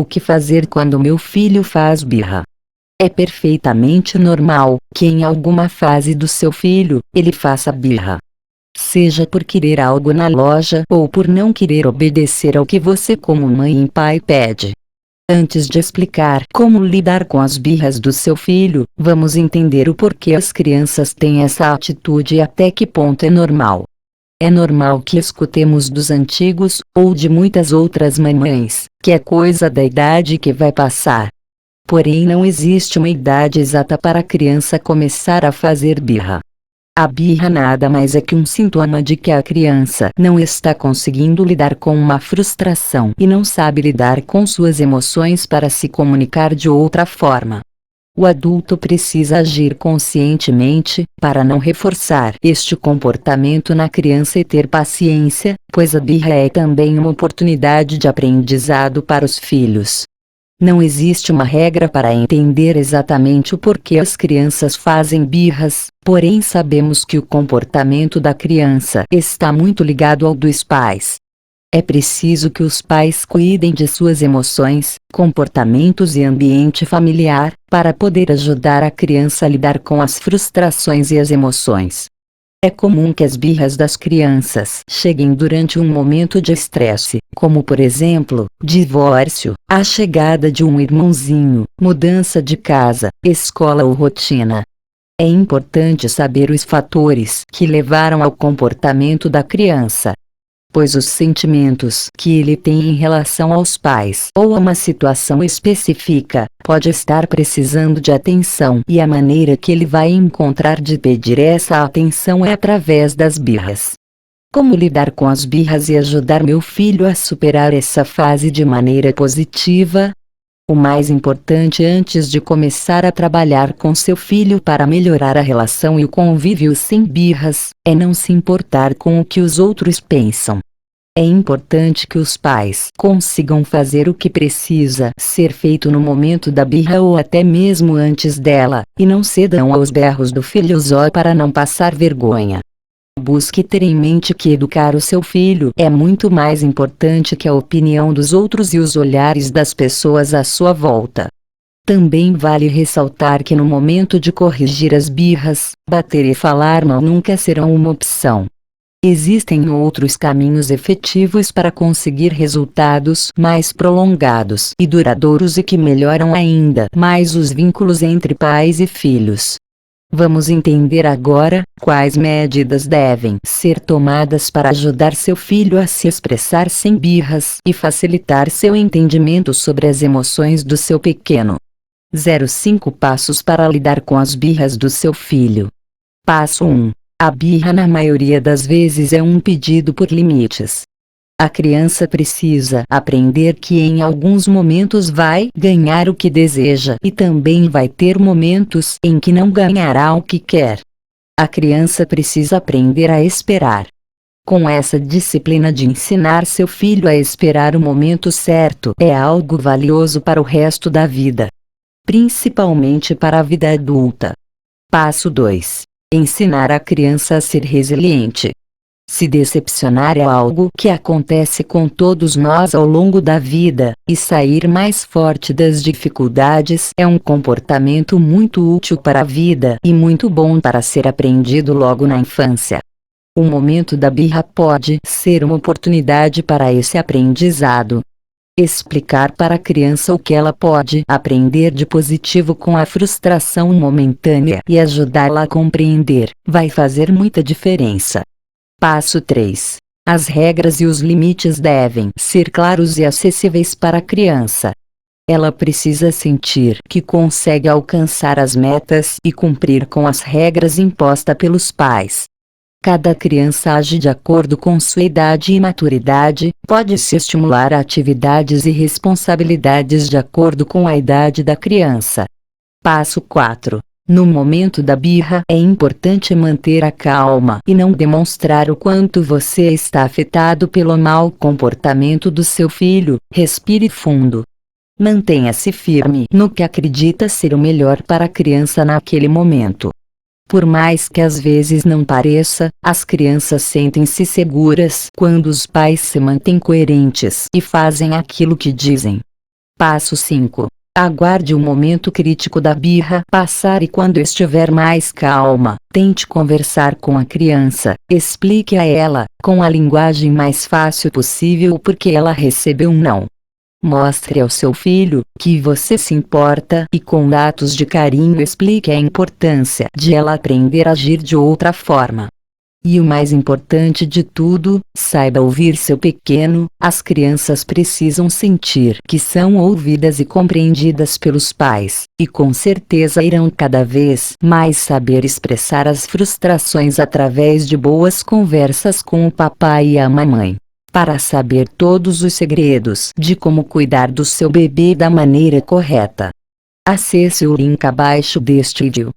que fazer quando meu filho faz birra. É perfeitamente normal que em alguma fase do seu filho, ele faça birra. Seja por querer algo na loja ou por não querer obedecer ao que você como mãe e pai pede. Antes de explicar como lidar com as birras do seu filho, vamos entender o porquê as crianças têm essa atitude e até que ponto é normal. É normal que escutemos dos antigos, ou de muitas outras mamães, que é coisa da idade que vai passar. Porém não existe uma idade exata para a criança começar a fazer birra. A birra nada mais é que um sintoma de que a criança não está conseguindo lidar com uma frustração e não sabe lidar com suas emoções para se comunicar de outra forma. O adulto precisa agir conscientemente, para não reforçar este comportamento na criança e ter paciência, pois a birra é também uma oportunidade de aprendizado para os filhos. Não existe uma regra para entender exatamente o porquê as crianças fazem birras, porém sabemos que o comportamento da criança está muito ligado ao dos pais. É preciso que os pais cuidem de suas emoções, comportamentos e ambiente familiar, para poder ajudar a criança a lidar com as frustrações e as emoções. É comum que as birras das crianças cheguem durante um momento de estresse, como por exemplo, divórcio, a chegada de um irmãozinho, mudança de casa, escola ou rotina. É importante saber os fatores que levaram ao comportamento da criança, pois os sentimentos que ele tem em relação aos pais ou a uma situação específica, pode estar precisando de atenção e a maneira que ele vai encontrar de pedir essa atenção é através das birras. Como lidar com as birras e ajudar meu filho a superar essa fase de maneira positiva? O mais importante antes de começar a trabalhar com seu filho para melhorar a relação e o convívio sem birras, é não se importar com o que os outros pensam. É importante que os pais consigam fazer o que precisa ser feito no momento da birra ou até mesmo antes dela, e não cedam aos berros do filho só para não passar vergonha. Busque ter em mente que educar o seu filho é muito mais importante que a opinião dos outros e os olhares das pessoas à sua volta. Também vale ressaltar que no momento de corrigir as birras, bater e falar mal nunca serão uma opção. Existem outros caminhos efetivos para conseguir resultados mais prolongados e duradouros e que melhoram ainda mais os vínculos entre pais e filhos. Vamos entender agora quais medidas devem ser tomadas para ajudar seu filho a se expressar sem birras e facilitar seu entendimento sobre as emoções do seu pequeno. 05 passos para lidar com as birras do seu filho. Passo 1. A birra na maioria das vezes é um pedido por limites. A criança precisa aprender que em alguns momentos vai ganhar o que deseja e também vai ter momentos em que não ganhará o que quer. A criança precisa aprender a esperar. Com essa disciplina de ensinar seu filho a esperar o momento certo é algo valioso para o resto da vida, principalmente para a vida adulta. Passo 2. Ensinar a criança a ser resiliente. Se decepcionar é algo que acontece com todos nós ao longo da vida, e sair mais forte das dificuldades é um comportamento muito útil para a vida e muito bom para ser aprendido logo na infância. O momento da birra pode ser uma oportunidade para esse aprendizado. Explicar para a criança o que ela pode aprender de positivo com a frustração momentânea e ajudá-la a compreender, vai fazer muita diferença. Passo 3. As regras e os limites devem ser claros e acessíveis para a criança. Ela precisa sentir que consegue alcançar as metas e cumprir com as regras impostas pelos pais. Cada criança age de acordo com sua idade e maturidade, pode-se estimular a atividades e responsabilidades de acordo com a idade da criança. Passo 4. No momento da birra é importante manter a calma e não demonstrar o quanto você está afetado pelo mau comportamento do seu filho. Respire fundo. Mantenha-se firme no que acredita ser o melhor para a criança naquele momento. Por mais que às vezes não pareça, as crianças sentem-se seguras quando os pais se mantêm coerentes e fazem aquilo que dizem. Passo 5. Aguarde o momento crítico da birra passar e quando estiver mais calma, tente conversar com a criança, explique a ela, com a linguagem mais fácil possível o porquê ela recebeu um não. Mostre ao seu filho que você se importa e com atos de carinho explique a importância de ela aprender a agir de outra forma. E o mais importante de tudo, saiba ouvir seu pequeno. As crianças precisam sentir que são ouvidas e compreendidas pelos pais, e com certeza irão cada vez mais saber expressar as frustrações através de boas conversas com o papai e a mamãe. Para saber todos os segredos de como cuidar do seu bebê da maneira correta, acesse o link abaixo deste vídeo.